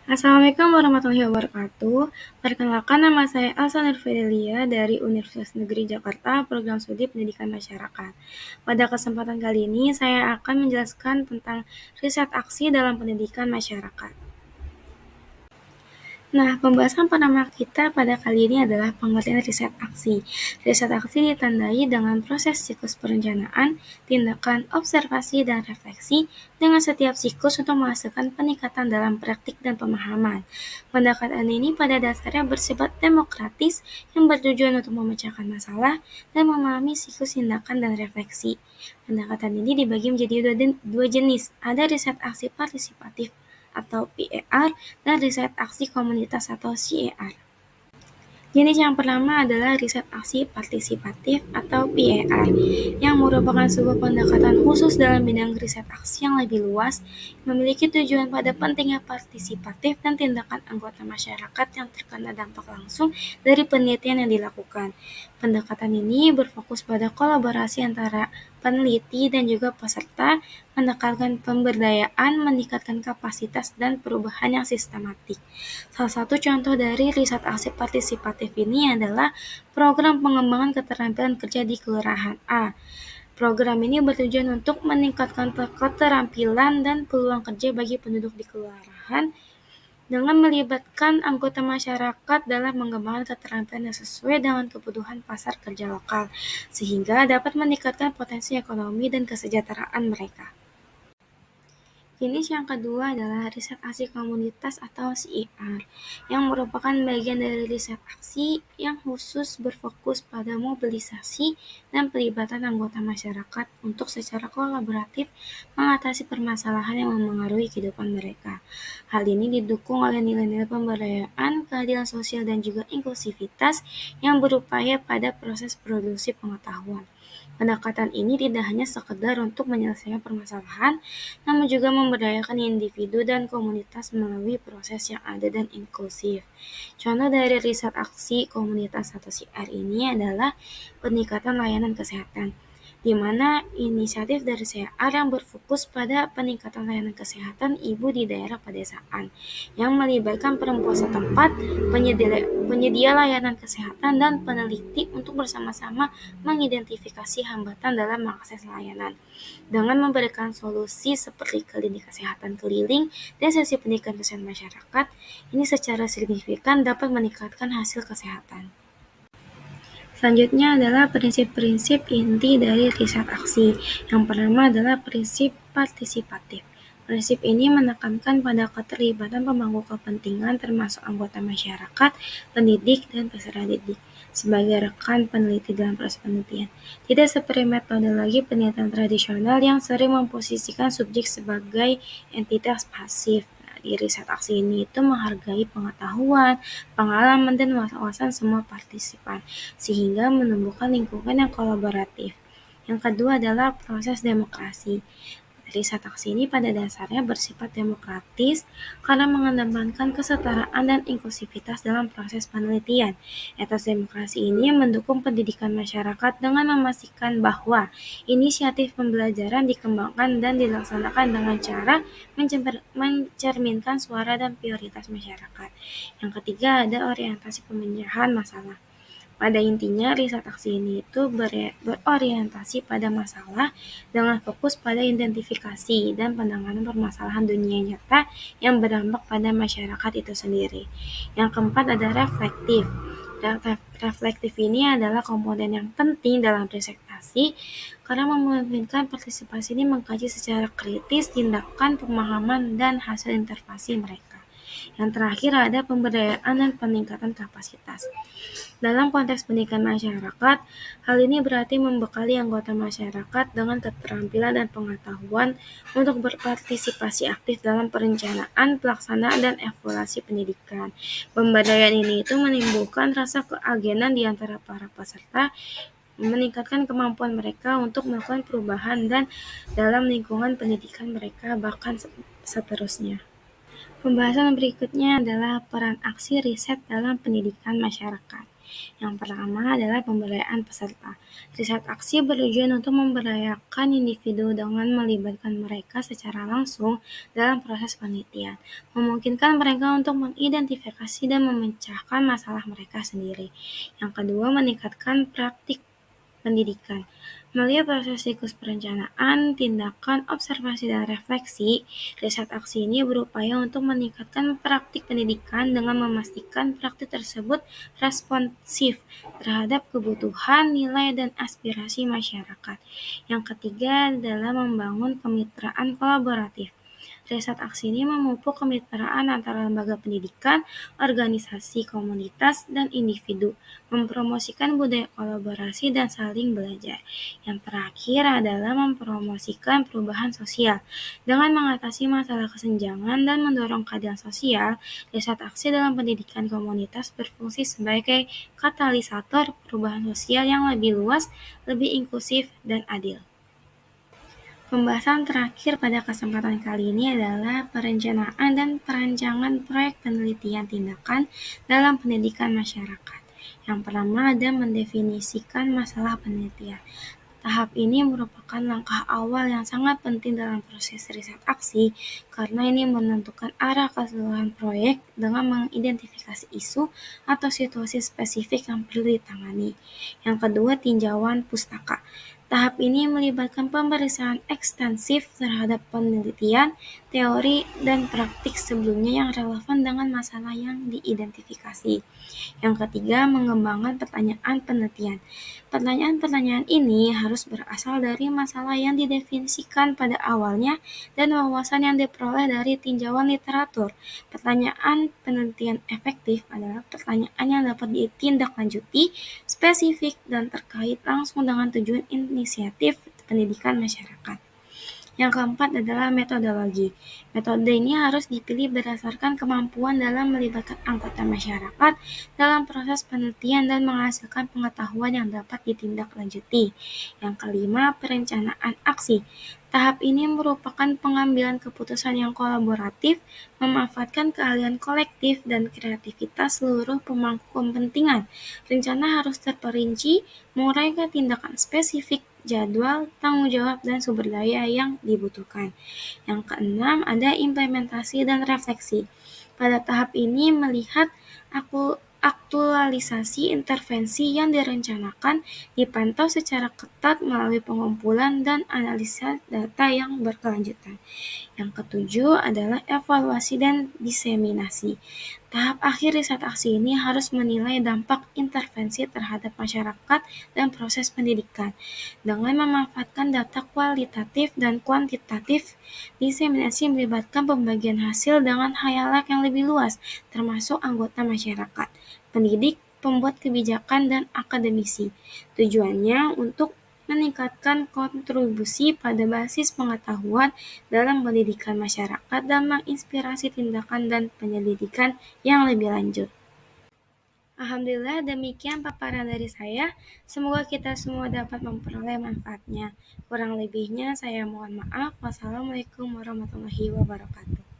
Assalamualaikum warahmatullahi wabarakatuh. Perkenalkan, nama saya Elsa Nurfidelia dari Universitas Negeri Jakarta, Program Studi Pendidikan Masyarakat. Pada kesempatan kali ini, saya akan menjelaskan tentang riset aksi dalam pendidikan masyarakat. Nah, pembahasan pertama kita pada kali ini adalah pengertian riset aksi. Riset aksi ditandai dengan proses siklus perencanaan, tindakan, observasi, dan refleksi dengan setiap siklus untuk menghasilkan peningkatan dalam praktik dan pemahaman. Pendekatan ini pada dasarnya bersifat demokratis yang bertujuan untuk memecahkan masalah dan memahami siklus tindakan dan refleksi. Pendekatan ini dibagi menjadi dua jenis, ada riset aksi partisipatif atau PAR dan riset aksi komunitas atau CAR. Jenis yang pertama adalah riset aksi partisipatif atau PAR, yang merupakan sebuah pendekatan khusus dalam bidang riset aksi yang lebih luas, memiliki tujuan pada pentingnya partisipatif dan tindakan anggota masyarakat yang terkena dampak langsung dari penelitian yang dilakukan. Pendekatan ini berfokus pada kolaborasi antara peneliti dan juga peserta, menekankan pemberdayaan, meningkatkan kapasitas, dan perubahan yang sistematik. Salah satu contoh dari riset aksi partisipatif ini adalah program pengembangan keterampilan kerja di Kelurahan A. Program ini bertujuan untuk meningkatkan keterampilan dan peluang kerja bagi penduduk di kelurahan dengan melibatkan anggota masyarakat dalam mengembangkan keterampilan yang sesuai dengan kebutuhan pasar kerja lokal, sehingga dapat meningkatkan potensi ekonomi dan kesejahteraan mereka. Jenis yang kedua adalah riset aksi komunitas atau CIR, yang merupakan bagian dari riset aksi yang khusus berfokus pada mobilisasi dan pelibatan anggota masyarakat untuk secara kolaboratif mengatasi permasalahan yang memengaruhi kehidupan mereka. Hal ini didukung oleh nilai-nilai pemberdayaan, keadilan sosial, dan juga inklusivitas yang berupaya pada proses produksi pengetahuan. Pendekatan ini tidak hanya sekedar untuk menyelesaikan permasalahan, namun juga memberdayakan individu dan komunitas melalui proses yang adil dan inklusif. Contoh dari riset aksi komunitas atau CR ini adalah peningkatan layanan kesehatan, di mana inisiatif dari CR yang berfokus pada peningkatan layanan kesehatan ibu di daerah pedesaan, yang melibatkan perempuan setempat, penyedia layanan kesehatan, dan peneliti untuk bersama-sama mengidentifikasi hambatan dalam mengakses layanan, dengan memberikan solusi seperti klinik kesehatan keliling dan sesi pendidikan kesehatan masyarakat. Ini secara signifikan dapat meningkatkan hasil kesehatan. Selanjutnya adalah prinsip-prinsip inti dari riset aksi. Yang pertama adalah prinsip partisipatif. Prinsip ini menekankan pada keterlibatan pemangku kepentingan termasuk anggota masyarakat, pendidik, dan peserta didik sebagai rekan peneliti dalam proses penelitian. Tidak seperti metodologi penelitian tradisional yang sering memposisikan subjek sebagai entitas pasif. Di riset aksi ini itu menghargai pengetahuan, pengalaman, dan wawasan semua partisipan, sehingga menumbuhkan lingkungan yang kolaboratif. Yang kedua adalah proses demokrasi. Riset aksi ini pada dasarnya bersifat demokratis karena mengedepankan kesetaraan dan inklusivitas dalam proses penelitian. Etos demokrasi ini mendukung pendidikan masyarakat dengan memastikan bahwa inisiatif pembelajaran dikembangkan dan dilaksanakan dengan cara mencerminkan suara dan prioritas masyarakat. Yang ketiga ada orientasi pemecahan masalah. Pada intinya, riset aksi ini itu berorientasi pada masalah dengan fokus pada identifikasi dan penanganan permasalahan dunia nyata yang berdampak pada masyarakat itu sendiri. Yang keempat ada reflektif. Reflektif ini adalah komponen yang penting dalam riset aksi karena memungkinkan partisipasi ini mengkaji secara kritis tindakan, pemahaman, dan hasil intervensi mereka. Yang terakhir ada pemberdayaan dan peningkatan kapasitas. Dalam konteks pendidikan masyarakat, hal ini berarti membekali anggota masyarakat dengan keterampilan dan pengetahuan untuk berpartisipasi aktif dalam perencanaan, pelaksanaan, dan evaluasi pendidikan. Pemberdayaan ini itu menimbulkan rasa keagenan di antara para peserta, meningkatkan kemampuan mereka untuk melakukan perubahan dan dalam lingkungan pendidikan mereka, bahkan seterusnya. Pembahasan berikutnya adalah peran aksi riset dalam pendidikan masyarakat. Yang pertama adalah pemberdayaan peserta. Riset aksi bertujuan untuk memberdayakan individu dengan melibatkan mereka secara langsung dalam proses penelitian, memungkinkan mereka untuk mengidentifikasi dan memecahkan masalah mereka sendiri. Yang kedua, meningkatkan praktik pendidikan. Melalui proses siklus perencanaan, tindakan, observasi, dan refleksi, riset aksi ini berupaya untuk meningkatkan praktik pendidikan dengan memastikan praktik tersebut responsif terhadap kebutuhan, nilai, dan aspirasi masyarakat. Yang ketiga adalah membangun kemitraan kolaboratif. Riset aksi ini memupuk kemitraan antara lembaga pendidikan, organisasi komunitas, dan individu, mempromosikan budaya kolaborasi dan saling belajar. Yang terakhir adalah mempromosikan perubahan sosial. Dengan mengatasi masalah kesenjangan dan mendorong keadilan sosial, riset aksi dalam pendidikan komunitas berfungsi sebagai katalisator perubahan sosial yang lebih luas, lebih inklusif, dan adil. Pembahasan terakhir pada kesempatan kali ini adalah perencanaan dan perancangan proyek penelitian tindakan dalam pendidikan masyarakat. Yang pertama ada mendefinisikan masalah penelitian. Tahap ini merupakan langkah awal yang sangat penting dalam proses riset aksi karena ini menentukan arah keseluruhan proyek dengan mengidentifikasi isu atau situasi spesifik yang perlu ditangani. Yang kedua, tinjauan pustaka. Tahap ini melibatkan pemeriksaan ekstensif terhadap penelitian, teori, dan praktik sebelumnya yang relevan dengan masalah yang diidentifikasi. Yang ketiga, mengembangkan pertanyaan penelitian. Pertanyaan-pertanyaan ini harus berasal dari masalah yang didefinisikan pada awalnya dan wawasan yang diperoleh dari tinjauan literatur. Pertanyaan penelitian efektif adalah pertanyaan yang dapat ditindaklanjuti, spesifik, dan terkait langsung dengan tujuan inisiatif pendidikan masyarakat. Yang keempat adalah metodologi. Metode ini harus dipilih berdasarkan kemampuan dalam melibatkan anggota masyarakat dalam proses penelitian dan menghasilkan pengetahuan yang dapat ditindaklanjuti. Yang kelima, perencanaan aksi. Tahap ini merupakan pengambilan keputusan yang kolaboratif, memanfaatkan keahlian kolektif dan kreativitas seluruh pemangku kepentingan. Rencana harus terperinci, menguraikan tindakan spesifik, jadwal, tanggung jawab, dan sumber daya yang dibutuhkan. Yang keenam, ada implementasi dan refleksi. Pada tahap ini melihat aktualisasi intervensi yang direncanakan dipantau secara ketat melalui pengumpulan dan analisa data yang berkelanjutan. Yang ketujuh adalah evaluasi dan diseminasi. Tahap akhir riset aksi ini harus menilai dampak intervensi terhadap masyarakat dan proses pendidikan. Dengan memanfaatkan data kualitatif dan kuantitatif, diseminasi melibatkan pembagian hasil dengan khayalak yang lebih luas, termasuk anggota masyarakat, pendidik, pembuat kebijakan, dan akademisi. Tujuannya untuk meningkatkan kontribusi pada basis pengetahuan dalam pendidikan masyarakat dan menginspirasi tindakan dan penyelidikan yang lebih lanjut. Alhamdulillah demikian paparan dari saya. Semoga kita semua dapat memperoleh manfaatnya. Kurang lebihnya saya mohon maaf. Wassalamualaikum warahmatullahi wabarakatuh.